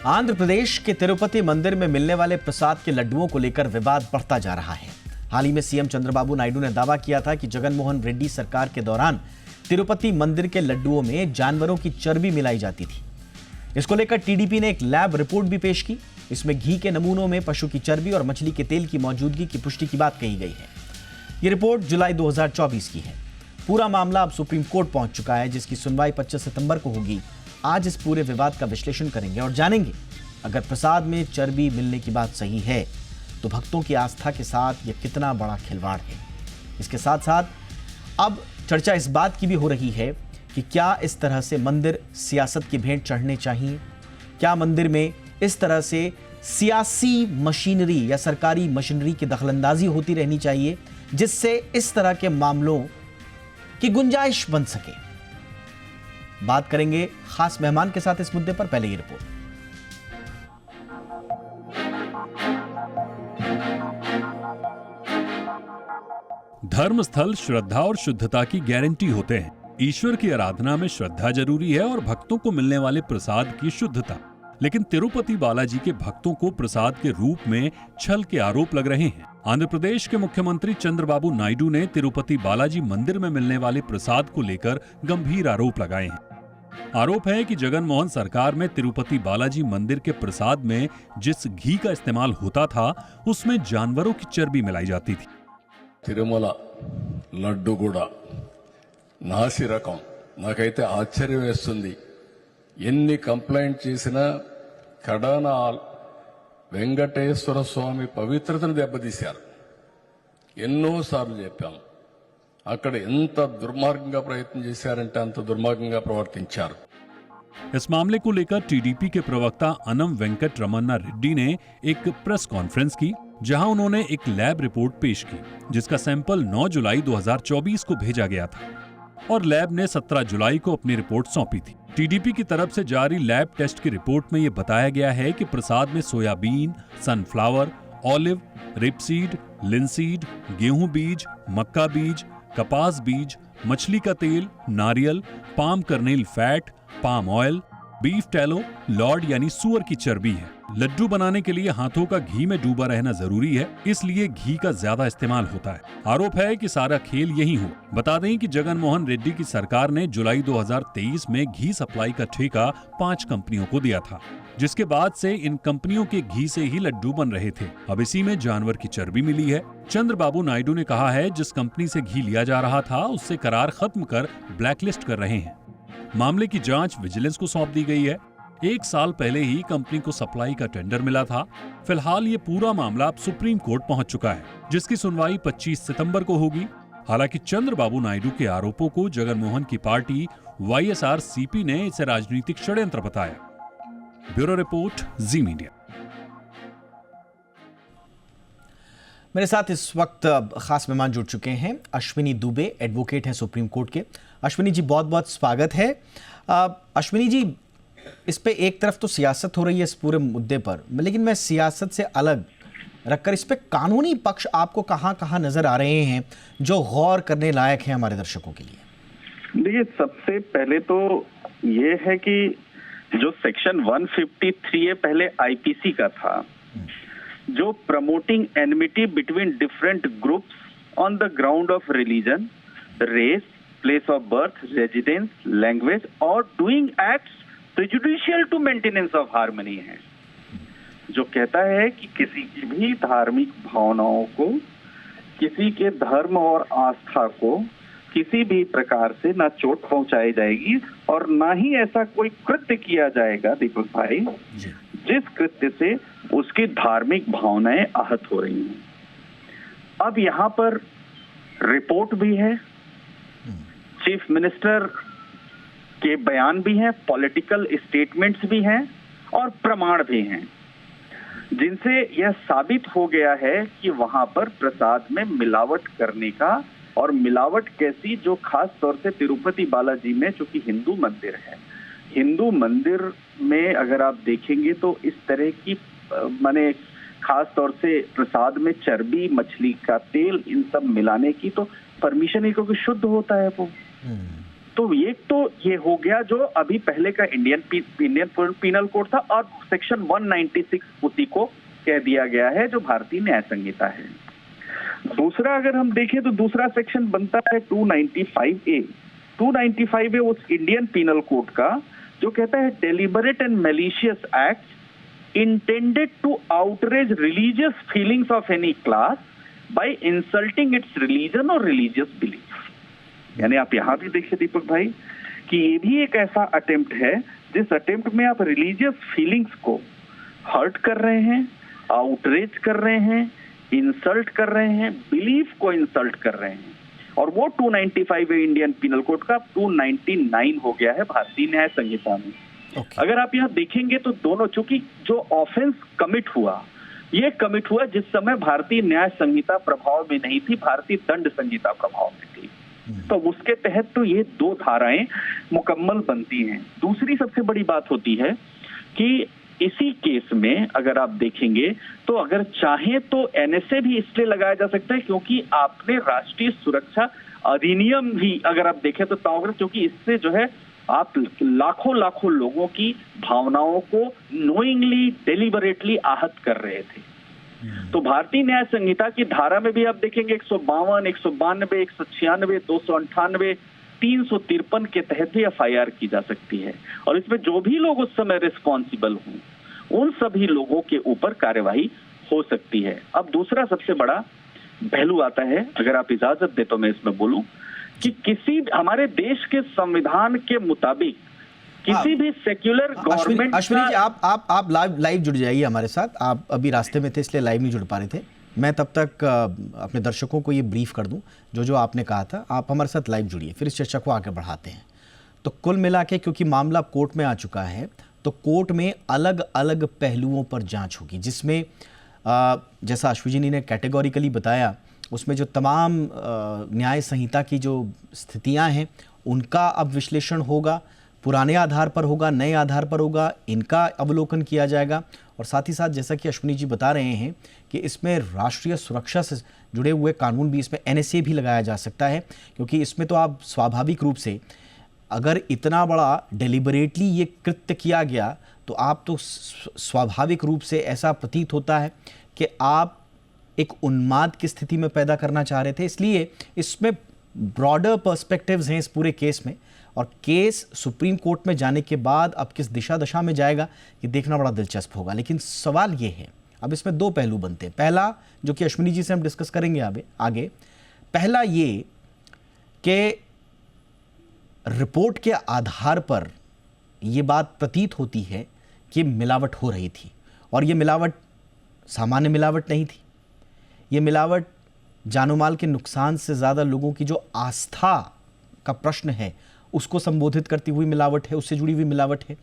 आंध्र प्रदेश के तिरुपति मंदिर में मिलने वाले प्रसाद के लड्डुओं को लेकर विवाद बढ़ता जा रहा है। हाल ही में सीएम चंद्रबाबू नायडू ने दावा किया था कि जगनमोहन रेड्डी सरकार के दौरान तिरुपति मंदिर के लड्डुओं में जानवरों की चर्बी मिलाई जाती थी। इसको लेकर टीडीपी ने एक लैब रिपोर्ट भी पेश की। इसमें घी के नमूनों में पशु की चर्बी और मछली के तेल की मौजूदगी की पुष्टि की बात कही गई है। यह रिपोर्ट जुलाई 2024 की है। पूरा मामला अब सुप्रीम कोर्ट पहुंच चुका है, जिसकी सुनवाई 25 सितंबर को होगी। आज इस पूरे विवाद का विश्लेषण करेंगे और जानेंगे अगर प्रसाद में चर्बी मिलने की बात सही है तो भक्तों की आस्था के साथ यह कितना बड़ा खिलवाड़ है। इसके साथ साथ अब चर्चा इस बात की भी हो रही है कि क्या इस तरह से मंदिर सियासत की भेंट चढ़ने चाहिए। क्या मंदिर में इस तरह से सियासी मशीनरी या सरकारी मशीनरी की दखलंदाजी होती रहनी चाहिए, जिससे इस तरह के मामलों की गुंजाइश बन सके। बात करेंगे खास मेहमान के साथ इस मुद्दे पर। पहले ये रिपोर्ट। धर्म स्थल श्रद्धा और शुद्धता की गारंटी होते हैं। ईश्वर की आराधना में श्रद्धा जरूरी है और भक्तों को मिलने वाले प्रसाद की शुद्धता। लेकिन तिरुपति बालाजी के भक्तों को प्रसाद के रूप में छल के आरोप लग रहे हैं। आंध्र प्रदेश के मुख्यमंत्री चंद्रबाबू नायडू ने तिरुपति बालाजी मंदिर में मिलने वाले प्रसाद को लेकर गंभीर आरोप लगाए हैं। आरोप है कि जगनमोहन सरकार में तिरुपति बालाजी मंदिर के प्रसाद में जिस घी का इस्तेमाल होता था उसमें जानवरों की चर्बी मिलाई जाती थी। తిరుమల లడ్డు కూడా నాసి రకం నాకైతే ఆశ్చర్యం వేస్తుంది. ఎన్ని కంప్లైంట్ చేసినా కడాన వెంకటేశ్వర స్వామి పవిత్రతను దెబ్బతీశారు. ఎన్నోసార్లు చెప్పాం. అక్కడ ఎంత దుర్మార్గంగా ప్రయత్నం చేశారంటే అంత దుర్మార్గంగా ప్రవర్తించారు. इस मामले को लेकर टीडीपी के प्रवक्ता अनम वेंकट रमन्ना रेड्डी ने एक प्रेस कॉन्फ्रेंस की, जहां उन्होंने एक लैब रिपोर्ट पेश की, जिसका सैंपल 9 जुलाई 2024 को भेजा गया था और लैब ने 17 जुलाई को अपनी रिपोर्ट सौंपी थी। टीडीपी की तरफ से जारी लैब टेस्ट की रिपोर्ट में यह बताया गया है कि प्रसाद में soybean, sunflower, olive, rapeseed, linseed, गेहूं बीज, मक्का बीज, कपास बीज, मछली का तेल, नारियल, palm kernel fat, palm oil, beef tallow, Lord यानी सुअर की चर्बी है। लड्डू बनाने के लिए हाथों का घी में डूबा रहना जरूरी है, इसलिए घी का ज्यादा इस्तेमाल होता है। आरोप है कि सारा खेल यही हो। बता दें कि जगनमोहन रेड्डी की सरकार ने जुलाई 2023 में घी सप्लाई का ठेका 5 कंपनियों को दिया था, जिसके बाद से इन कंपनियों के घी से ही लड्डू बन रहे थे। अब इसी में जानवर की चर्बी मिली है। चंद्रबाबू नायडू ने कहा है जिस कंपनी से घी लिया जा रहा था उससे करार खत्म कर ब्लैकलिस्ट कर रहे हैं। मामले की जांच विजिलेंस को सौंप दी गई है। 1 साल पहले ही कंपनी को सप्लाई का टेंडर मिला था। फिलहाल ये पूरा मामला अब सुप्रीम कोर्ट पहुंच चुका है, जिसकी सुनवाई 25 सितंबर को होगी। हालांकि चंद्रबाबू नायडू के आरोपों को जगनमोहन की पार्टी YSRCP ने इसे राजनीतिक षड्यंत्र बताया। ब्यूरो रिपोर्ट, जी मीडिया। मेरे साथ इस वक्त खास मेहमान जुड़ चुके हैं। अश्विनी दुबे एडवोकेट हैं सुप्रीम कोर्ट के। अश्विनी जी, बहुत बहुत स्वागत है। अश्विनी जी, इस पे एक तरफ तो सियासत हो रही है इस पूरे मुद्दे पर, लेकिन मैं सियासत से अलग रखकर इस पे कानूनी पक्ष आपको कहां कहां नजर आ रहे हैं जो गौर करने लायक है हमारे दर्शकों के लिए? देखिए, सबसे पहले तो ये है कि जो सेक्शन 153 पहले IPC का था, जो promoting enmity between different groups on the ground of religion, race, place of birth, residence, language और doing acts prejudicial to maintenance of harmony है, जो कहता है कि किसी की भी धार्मिक भावनाओं को, किसी के धर्म और आस्था को किसी भी प्रकार से ना चोट पहुंचाई जाएगी और ना ही ऐसा कोई कृत्य किया जाएगा दीपक भाई जिस कृत्य से उसकी धार्मिक भावनाएं आहत हो रही हैं। अब यहाँ पर रिपोर्ट भी है, चीफ मिनिस्टर के बयान भी हैं, पॉलिटिकल स्टेटमेंट्स भी हैं और प्रमाण भी हैं, जिनसे यह साबित हो गया है कि वहां पर प्रसाद में मिलावट करने का, और मिलावट कैसी, जो खास तौर से तिरुपति बालाजी में, जो कि हिंदू मंदिर है, हिंदू मंदिर में अगर आप देखेंगे तो इस तरह की माने खास तौर से प्रसाद में चर्बी, मछली का तेल, इन सब मिलाने की तो परमिशन ही, क्योंकि शुद्ध होता है वो। तो ये हो गया जो अभी पहले का इंडियन पीनल कोड था, और सेक्शन 196 उसी को कह दिया गया है जो भारतीय न्याय संहिता है। दूसरा अगर हम देखें तो दूसरा सेक्शन बनता है 295A। 295A उस इंडियन पीनल कोड का जो कहता है deliberate and malicious act intended to outrage religious feelings of any class by insulting its religion और रिलीजियस बिलीफ। यानी आप यहां भी देखिए दीपक भाई कि ये भी एक ऐसा अटेम्प्ट है जिस अटेम्प्ट में आप रिलीजियस फीलिंग्स को हर्ट कर रहे हैं, आउटरेज कर रहे हैं, इंसल्ट कर रहे हैं, बिलीफ को इंसल्ट कर रहे हैं। और वो 295 इंडियन पीनल कोड का 299 हो गया है भारतीय न्याय संहिता में। अगर आप यहाँ देखेंगे तो दोनों, चूंकि जो ऑफेंस कमिट हुआ ये कमिट हुआ जिस समय भारतीय न्याय संहिता प्रभाव में नहीं थी, भारतीय दंड संहिता प्रभाव में थी, तो उसके तहत तो ये दो धाराएं मुकम्मल बनती हैं। दूसरी सबसे बड़ी बात होती है कि इसी केस में अगर आप देखेंगे तो अगर चाहें तो एनएसए भी इसलिए लगाया जा सकता है क्योंकि आपने राष्ट्रीय सुरक्षा अधिनियम भी अगर आप देखें तो ताउग्र, क्योंकि इससे जो है आप लाखों लोगों की भावनाओं को नोइंगली डेलिबरेटली आहत कर रहे थे। तो भारतीय न्याय संहिता की धारा में भी आप देखेंगे 152, 192, 196, 298, 353 के तहत भी एफआईआर की जा सकती है, और इसमें जो भी लोग उस समय रिस्पॉन्सिबल हों उन सभी लोगों के ऊपर कार्यवाही हो सकती है। अब दूसरा सबसे बड़ा पहलू आता है, अगर आप इजाजत दे तो मैं इसमें बोलूं कि किसी हमारे देश के संविधान के मुताबिक किसी भी सेक्युलर गवर्नमेंट। अश्विनी जी आप लाइव जुड़ जाइए हमारे साथ। आप अभी रास्ते में थे इसलिए लाइव नहीं जुड़ पा रहे थे। मैं तब तक अपने दर्शकों को ये ब्रीफ कर दूं जो आपने कहा था। आप हमारे साथ लाइव जुड़िए, फिर इस चर्चा को आगे बढ़ाते हैं। तो कुल मिला के क्योंकि मामला कोर्ट में आ चुका है तो कोर्ट में अलग अलग पहलुओं पर जांच होगी, जिसमें जैसा अश्विनी ने कैटेगोरिकली बताया उसमें जो तमाम न्याय संहिता की जो स्थितियां हैं उनका अब विश्लेषण होगा, पुराने आधार पर होगा, नए आधार पर होगा, इनका अवलोकन किया जाएगा। और साथ ही साथ जैसा कि अश्विनी जी बता रहे हैं कि इसमें राष्ट्रीय सुरक्षा से जुड़े हुए कानून भी, इसमें एनएसए भी लगाया जा सकता है, क्योंकि इसमें तो आप स्वाभाविक रूप से अगर इतना बड़ा डेलिबरेटली ये कृत्य किया गया तो आप तो स्वाभाविक रूप से ऐसा प्रतीत होता है कि आप एक उन्माद की स्थिति में पैदा करना चाह रहे थे। इसलिए इसमें ब्रॉडर पर्सपेक्टिव्स हैं इस पूरे केस में, और केस सुप्रीम कोर्ट में जाने के बाद अब किस दिशा दशा में जाएगा ये देखना बड़ा दिलचस्प होगा। लेकिन सवाल ये है, अब इसमें दो पहलू बनते हैं। पहला जो कि अश्विनी जी से हम डिस्कस करेंगे आगे, पहला ये कि रिपोर्ट के आधार पर ये बात प्रतीत होती है कि मिलावट हो रही थी, और ये मिलावट सामान्य मिलावट नहीं थी। ये मिलावट जानो माल के नुकसान से ज़्यादा लोगों की जो आस्था का प्रश्न है उसको संबोधित करती हुई मिलावट है, उससे जुड़ी हुई मिलावट है।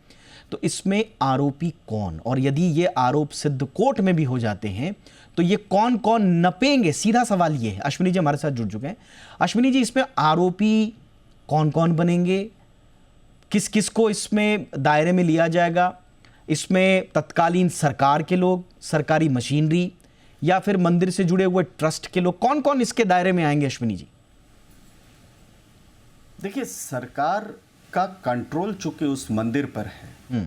तो इसमें आरोपी कौन, और यदि ये आरोप सिद्ध कोर्ट में भी हो जाते हैं तो ये कौन कौन नपेंगे, सीधा सवाल ये है। अश्विनी जी हमारे साथ जुड़ चुके हैं। अश्विनी जी, इसमें आरोपी कौन कौन बनेंगे, किस किस को इसमें दायरे में लिया जाएगा? इसमें तत्कालीन सरकार के लोग, सरकारी मशीनरी, या फिर मंदिर से जुड़े हुए ट्रस्ट के लोग, कौन कौन इसके दायरे में आएंगे अश्विनी जी? देखिए, सरकार का कंट्रोल चूंकि उस मंदिर पर है,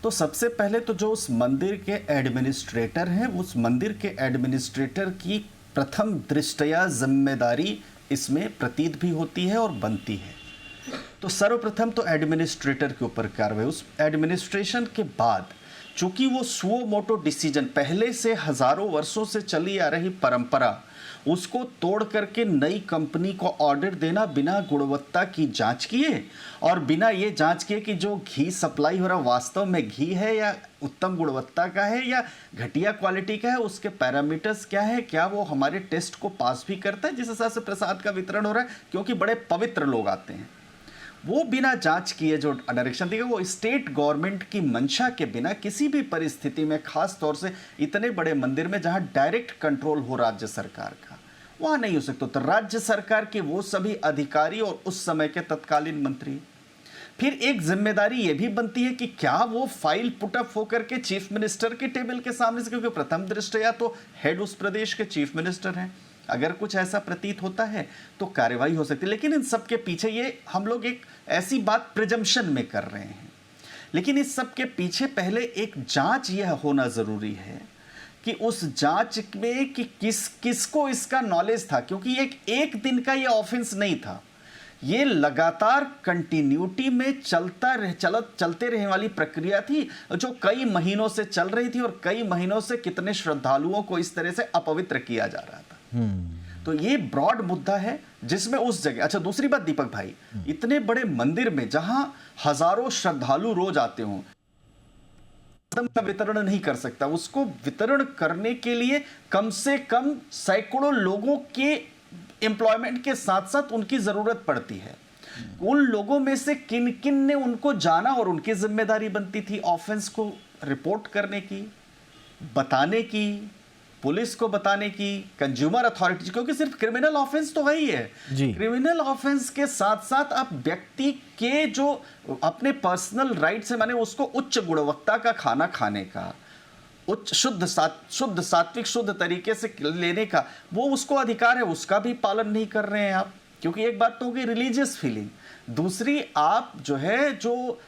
तो सबसे पहले तो जो उस मंदिर के एडमिनिस्ट्रेटर हैं, उस मंदिर के एडमिनिस्ट्रेटर की प्रथम दृष्टया जिम्मेदारी इसमें प्रतीत भी होती है और बनती है। तो सर्वप्रथम तो एडमिनिस्ट्रेटर के ऊपर कार्रवाई। उस एडमिनिस्ट्रेशन के बाद चूंकि वो सुओ मोटो डिसीजन, पहले से हजारों वर्षों से चली आ रही परंपरा, उसको तोड़ करके नई कंपनी को ऑर्डर देना बिना गुणवत्ता की जांच किए, और बिना ये जांच किए कि जो घी सप्लाई हो रहा वास्तव में घी है या उत्तम गुणवत्ता का है या घटिया क्वालिटी का है, उसके पैरामीटर्स क्या है, क्या वो हमारे टेस्ट को पास भी करता है जिस हिसाब से प्रसाद का वितरण हो रहा है, क्योंकि बड़े पवित्र लोग आते हैं। वो बिना जांच किए जो डायरेक्शन दिया, वो स्टेट गवर्नमेंट की मंशा के बिना किसी भी परिस्थिति में, खास तौर से इतने बड़े मंदिर में जहां डायरेक्ट कंट्रोल हो राज्य सरकार का, वहां नहीं हो सकता। तो राज्य सरकार के वो सभी अधिकारी और उस समय के तत्कालीन मंत्री। फिर एक जिम्मेदारी ये भी बनती है कि क्या वो फाइल पुटअप होकर के चीफ मिनिस्टर के टेबल के सामने से, क्योंकि प्रथम दृष्टया तो हेड उस प्रदेश के चीफ मिनिस्टर हैं। अगर कुछ ऐसा प्रतीत होता है तो कार्रवाई हो सकती है। लेकिन इन सब के पीछे ये हम लोग एक ऐसी बात प्रिजम्पशन में कर रहे हैं, लेकिन इस सब के पीछे पहले एक जांच यह होना जरूरी है कि उस जांच में कि किसको इसका नॉलेज था, क्योंकि एक दिन का ये ऑफेंस नहीं था, ये लगातार कंटिन्यूटी में चलते रहने वाली प्रक्रिया थी जो कई महीनों से चल रही थी, और कई महीनों से कितने श्रद्धालुओं को इस तरह से अपवित्र किया जा रहा था। तो ये ब्रॉड मुद्दा है जिसमें उस जगह, अच्छा दूसरी बात दीपक भाई, इतने बड़े मंदिर में जहां हजारों श्रद्धालु रोज आते हों, का वितरण नहीं कर सकता, उसको वितरण करने के लिए कम से कम सैकड़ों लोगों के एम्प्लॉयमेंट के साथ साथ उनकी जरूरत पड़ती है। उन लोगों में से किन किन ने उनको जाना, और उनकी जिम्मेदारी बनती थी ऑफेंस को रिपोर्ट करने की, बताने की, पुलिस को बताने की, कंज्यूमर अथॉरिटी, क्योंकि सिर्फ क्रिमिनल ऑफेंस तो है ही है, क्रिमिनल ऑफेंस के साथ साथ आप व्यक्ति के जो अपने पर्सनल राइट से, माने उसको उच्च गुणवत्ता का खाना खाने का, उच्च शुद्ध सात्विक शुद्ध तरीके से लेने का, वो उसको अधिकार है, उसका भी पालन नहीं कर रहे हैं आप। क्योंकि एक बात तो होगी रिलीजियस फीलिंग, दूसरी आप जो है जो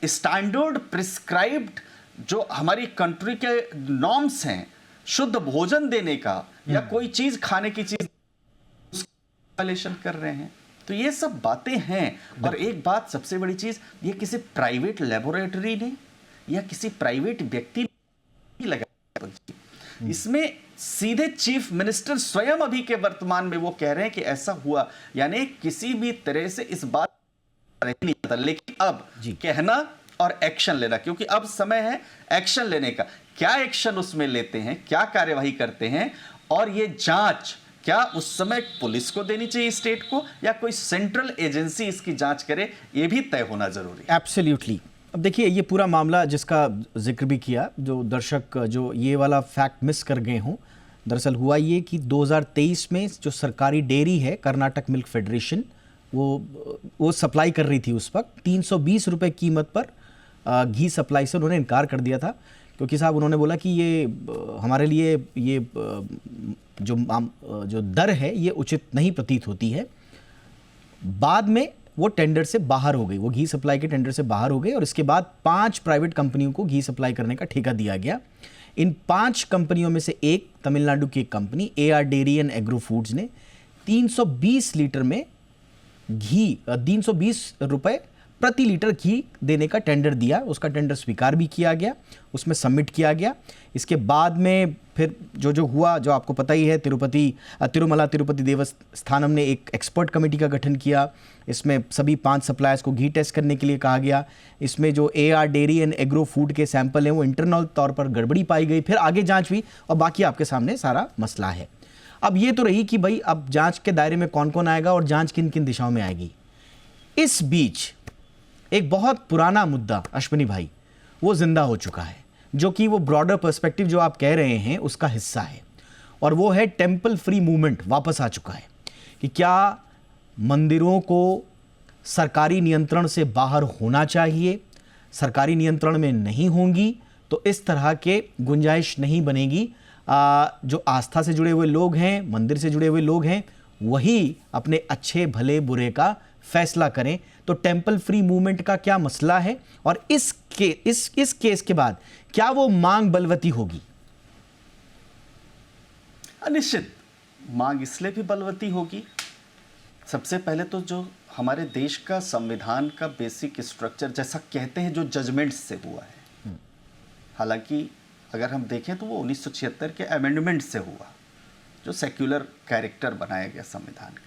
स्टैंडर्ड प्रिस्क्राइब्ड जो हमारी कंट्री के नॉर्म्स हैं शुद्ध भोजन देने का या कोई चीज खाने की चीज वायलेशन कर रहे हैं। तो ये सब बातें हैं। और एक बात सबसे बड़ी चीज, ये किसी प्राइवेट लेबोरेटरी ने या किसी प्राइवेट व्यक्ति ने लगाया, इसमें सीधे चीफ मिनिस्टर स्वयं अभी के वर्तमान में वो कह रहे हैं कि ऐसा हुआ, यानी किसी भी तरह से इस बात नहीं पता, लेकिन अब कहना और एक्शन लेना, क्योंकि अब समय है एक्शन लेने का। क्या एक्शन उसमें लेते हैं, क्या कार्यवाही करते हैं, और ये जांच क्या उस समय पुलिस को देनी चाहिए स्टेट को, या कोई सेंट्रल एजेंसी इसकी जांच करे, ये भी तय होना जरूरी है। एब्सोल्युटली। अब देखिए ये पूरा मामला जिसका जिक्र भी किया, जो दर्शक जो ये वाला फैक्ट मिस कर गए हों, दरअसल हुआ ये कि 2023 में जो सरकारी डेयरी है कर्नाटक मिल्क फेडरेशन, वो सप्लाई कर रही थी उस वक्त 320 रुपये कीमत पर घी सप्लाई से उन्होंने इनकार कर दिया था, क्योंकि साहब उन्होंने बोला कि ये हमारे लिए ये जो दर है ये उचित नहीं प्रतीत होती है। बाद में वो टेंडर से बाहर हो गई, वो घी सप्लाई के टेंडर से बाहर हो गई, और इसके बाद 5 प्राइवेट कंपनियों को घी सप्लाई करने का ठेका दिया गया। इन 5 कंपनियों में से एक तमिलनाडु की एक company AR dairy and agro foods ने 320 लीटर में घी 320 रुपये प्रति लीटर घी देने का टेंडर दिया। उसका टेंडर स्वीकार भी किया गया, उसमें सबमिट किया गया। इसके बाद में फिर जो हुआ, जो आपको पता ही है, तिरुमला तिरुपति देवस्थानम ने एक एक्सपर्ट कमेटी का गठन किया। इसमें सभी 5 सप्लायर्स को घी टेस्ट करने के लिए कहा गया। इसमें जो AR dairy and agro food के सैंपल हैं वो इंटरनल तौर पर गड़बड़ी पाई गई, फिर आगे जांच हुई, और बाकी आपके सामने सारा मसला है। अब ये तो रही कि भाई अब जांच के दायरे में कौन कौन आएगा और जांच किन किन दिशाओं में आएगी। इस बीच एक बहुत पुराना मुद्दा अश्विनी भाई वो जिंदा हो चुका है, जो कि वो ब्रॉडर पर्सपेक्टिव जो आप कह रहे हैं उसका हिस्सा है, और वो है टेम्पल फ्री मूवमेंट वापस आ चुका है। कि क्या मंदिरों को सरकारी नियंत्रण से बाहर होना चाहिए, सरकारी नियंत्रण में नहीं होंगी तो इस तरह के गुंजाइश नहीं बनेगी। जो आस्था से जुड़े हुए लोग हैं, मंदिर से जुड़े हुए लोग हैं, वही अपने अच्छे भले बुरे का फैसला करें। तो टेम्पल फ्री मूवमेंट का क्या मसला है, और इस केस के बाद क्या वो मांग बलवती होगी? निश्चित मांग इसलिए भी बलवती होगी, सबसे पहले तो जो हमारे देश का संविधान का बेसिक स्ट्रक्चर जैसा कहते हैं जो जजमेंट से हुआ है, हालांकि अगर हम देखें तो वो 1976 के अमेंडमेंट से हुआ, जो सेक्युलर कैरेक्टर बनाया गया संविधान का।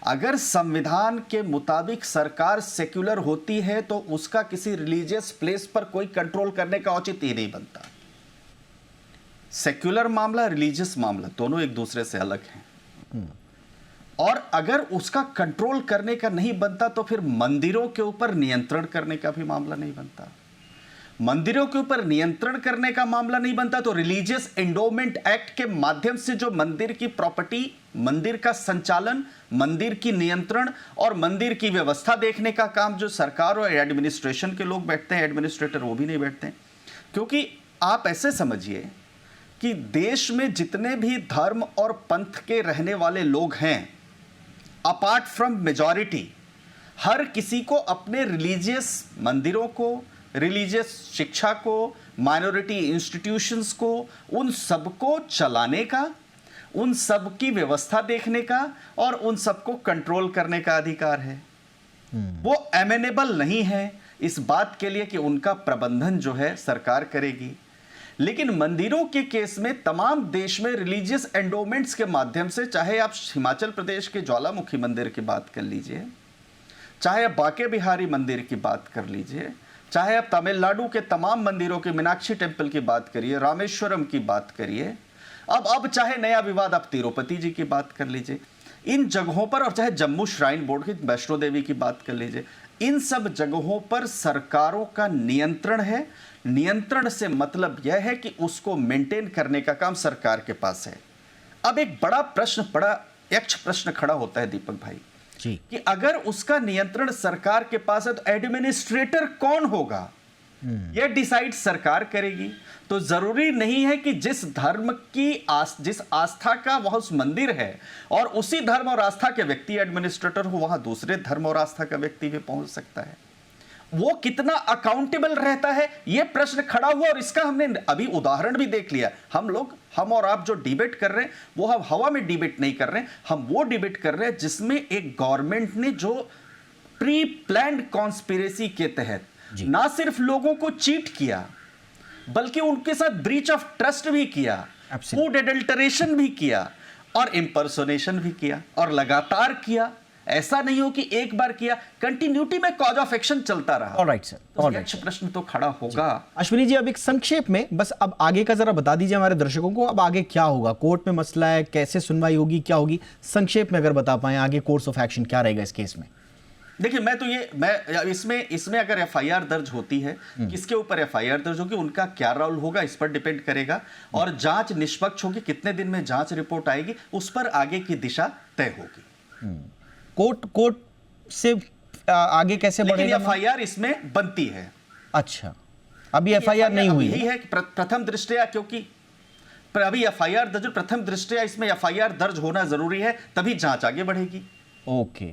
अगर संविधान के मुताबिक सरकार सेक्युलर होती है तो उसका किसी रिलीजियस प्लेस पर कोई कंट्रोल करने का औचित्य ही नहीं बनता। सेक्युलर मामला, रिलीजियस मामला दोनों एक दूसरे से अलग हैं। और अगर उसका कंट्रोल करने का नहीं बनता तो फिर मंदिरों के ऊपर नियंत्रण करने का भी मामला नहीं बनता। मंदिरों के ऊपर नियंत्रण करने का मामला नहीं बनता तो रिलीजियस एंडोमेंट एक्ट के माध्यम से जो मंदिर की प्रॉपर्टी, मंदिर का संचालन, मंदिर की नियंत्रण और मंदिर की व्यवस्था देखने का काम जो सरकार और एडमिनिस्ट्रेशन के लोग बैठते हैं, एडमिनिस्ट्रेटर वो भी नहीं बैठते हैं। क्योंकि आप ऐसे समझिए कि देश में जितने भी धर्म और पंथ के रहने वाले लोग हैं, अपार्ट फ्रॉम मेजॉरिटी, हर किसी को अपने रिलीजियस मंदिरों को, रिलीजियस शिक्षा को, माइनॉरिटी इंस्टीट्यूशंस को, उन सबको चलाने का, उन सब की व्यवस्था देखने का और उन सबको कंट्रोल करने का अधिकार है। वो एमेनेबल नहीं है इस बात के लिए कि उनका प्रबंधन जो है सरकार करेगी। लेकिन मंदिरों के केस में तमाम देश में रिलीजियस एंडोमेंट्स के माध्यम से, चाहे आप हिमाचल प्रदेश के ज्वालामुखी मंदिर की बात कर लीजिए, चाहे आप बांके बिहारी मंदिर की बात कर लीजिए, चाहे आप तमिलनाडु के तमाम मंदिरों के मीनाक्षी टेम्पल की बात करिए, रामेश्वरम की बात करिए, अब चाहे नया विवाद आप तिरुपति जी की बात कर लीजिए, इन जगहों पर, और चाहे जम्मू श्राइन बोर्ड की वैष्णो देवी की बात कर लीजिए, इन सब जगहों पर सरकारों का नियंत्रण है। नियंत्रण से मतलब यह है कि उसको मेंटेन करने का काम सरकार के पास है। अब एक बड़ा यक्ष प्रश्न खड़ा होता है दीपक भाई जी, कि अगर उसका नियंत्रण सरकार के पास है तो एडमिनिस्ट्रेटर कौन होगा? यह डिसाइड सरकार करेगी। तो जरूरी नहीं है कि जिस धर्म की जिस आस्था का वह उस मंदिर है और उसी धर्म और आस्था के व्यक्ति एडमिनिस्ट्रेटर हो, वहां दूसरे धर्म और आस्था का व्यक्ति भी पहुंच सकता है। वो कितना अकाउंटेबल रहता है, यह प्रश्न खड़ा हुआ, और इसका हमने अभी उदाहरण भी देख लिया। हम और आप जो डिबेट कर रहे हैं वो हम हवा में डिबेट नहीं कर रहे हैं, हम वो डिबेट कर रहे हैं जिसमें एक गवर्नमेंट ने जो प्री प्लान्ड कॉन्स्पिरेसी के तहत ना सिर्फ लोगों को चीट किया बल्कि उनके साथ ब्रीच ऑफ ट्रस्ट भी किया, फूड एडल्टरेशन भी किया और इंपर्सोनेशन भी किया, और लगातार किया। ऐसा नहीं हो कि एक बार किया, कंटिन्यूटी में कॉज ऑफ एक्शन चलता रहा। ऑलराइट सर, तो प्रश्न तो खड़ा होगा। अश्विनी जी, अब एक संक्षेप में बस अब आगे का जरा बता दीजिए हमारे दर्शकों को, अब आगे क्या होगा? कोर्ट में मसला है, कैसे सुनवाई होगी, क्या होगी? संक्षेप में अगर बता पाए आगे कोर्स ऑफ एक्शन क्या रहेगा इस केस में? देखिए, मैं इसमें अगर एफआईआर दर्ज होती है, किसके ऊपर एफआईआर दर्ज होगी, उनका क्या रोल होगा, इस पर डिपेंड करेगा। और जांच निष्पक्ष होगी, कितने दिन में जांच रिपोर्ट आएगी, उस पर आगे की दिशा तय होगी। कोर्ट से आगे कैसे बढ़ेगा? लेकिन एफआईआर इसमें बनती है। अच्छा, अभी एफआईआर नहीं हुई है कि प्रथम दृष्टया, क्योंकि अभी एफआईआर दर्ज, प्रथम दृष्टया इसमें एफआईआर दर्ज होना जरूरी है, तभी जांच आगे बढ़ेगी। ओके।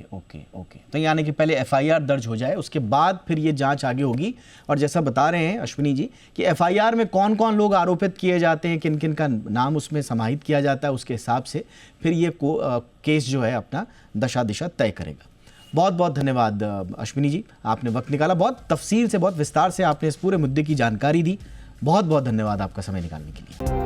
तो यानी कि पहले एफआईआर दर्ज हो जाए, उसके बाद फिर ये जांच आगे होगी। और जैसा बता रहे हैं अश्विनी जी कि एफआईआर में कौन कौन लोग आरोपित किए जाते हैं, किन किन का नाम उसमें समाहित किया जाता है, उसके हिसाब से फिर ये केस जो है अपना दशा दिशा तय करेगा। बहुत बहुत धन्यवाद अश्विनी जी, आपने वक्त निकाला, बहुत तफसील से, बहुत विस्तार से आपने इस पूरे मुद्दे की जानकारी दी। बहुत बहुत धन्यवाद आपका समय निकालने के लिए।